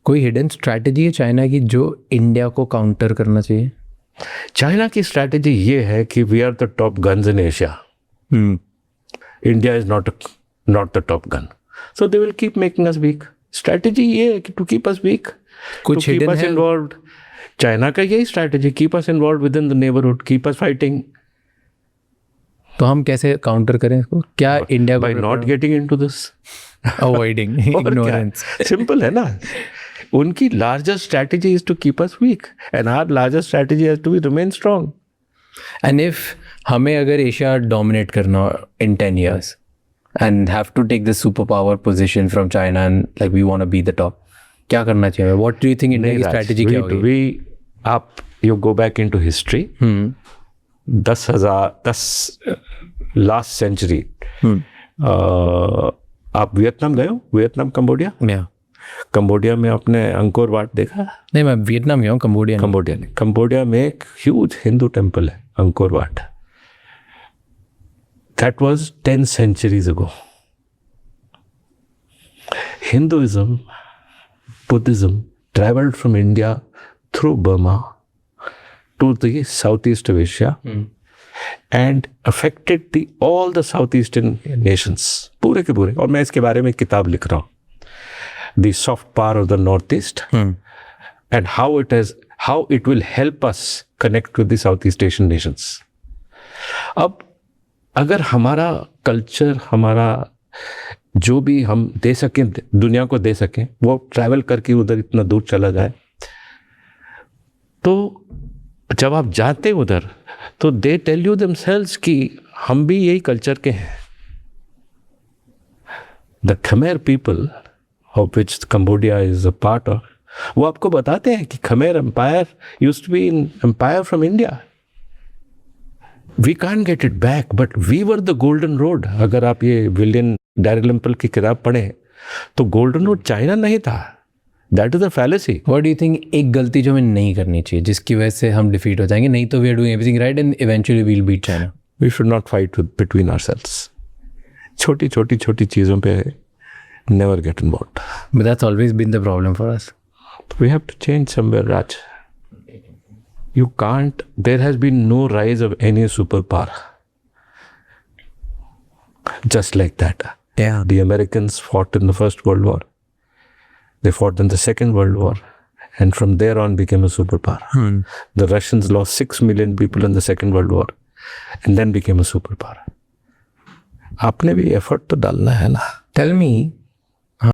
कोई hidden strategy है China की जो इंडिया को काउंटर करना चाहिए? चाइना की स्ट्रैटेजी ये है कि we are the top guns in Asia, India is not the top gun, so they will keep making us weak. Strategy ये है कि टू कीप अस वीक, कुछ to keep hidden us है? involved. China का यही strategy, keep us involve with in the neighbourhood, keep us fighting. तो हम कैसे काउंटर करें इसको? क्या इंडिया को by not getting into this, avoiding ignorance? Simple है ना. उनकी largest strategy is to keep us weak and our largest strategy has to be remain strong. And if हमें अगर एशिया डोमिनेट करना इन 10 years and have to take the superpower position from China and like we want to be the top, क्या करना चाहिए? What do you think India की strategy क्या होगी? You go back into history, 10 last century. आप Vietnam गए हो? Vietnam, Cambodia? Yeah. Cambodia में आपने अंकोर वाट देखा? नहीं, मैं वियतनाम गया हूँ, कंबोडिया नहीं. कंबोडिया में एक ह्यूज हिंदू टेम्पल है, Angkor Wat. That was 10 centuries ago. Hinduism, Buddhism traveled from India through Burma to the southeast of Asia and affected all the southeastern nations. पूरे के पूरे. और मैं इसके बारे में किताब लिख रहा हूँ. The soft power of the northeast and how it will help us connect with the Southeast Asian nations. अब अगर हमारा कल्चर, हमारा जो भी हम दे सकें, दुनिया को दे सकें, वो ट्रैवल करके उधर इतना दूर चला जाए, तो जब आप जाते हैं उधर तो दे टेल यू देमसेल्व्स कि हम भी यही कल्चर के हैं. The Khmer people of which Cambodia is a part of, वो आपको बताते हैं कि Khmer empire used to be an empire from India. We can't get it back, but we were the golden road. अगर आप ये विलियम डैरिलम्पल की किताब पढ़ें तो गोल्डन रोड चाइना नहीं था. That is a fallacy. What do you think एक गलती जो हमें नहीं करनी चाहिए जिसकी वजह से हम डिफीट हो जाएंगे? नहीं तो we are doing everything right and eventually we'll beat China. We should not fight between ourselves. छोटी चीज़ों पे never get involved. But that's always been the problem for us. We have to change somewhere, Raj. You can't, there has been no rise of any superpower just like that. Yeah. The Americans fought in the First World War. They fought in the Second World War. And from there on became a superpower. The Russians lost 6 million people in the Second World War. And then became a superpower. आपने भी effort तो डालना है ना. Tell me,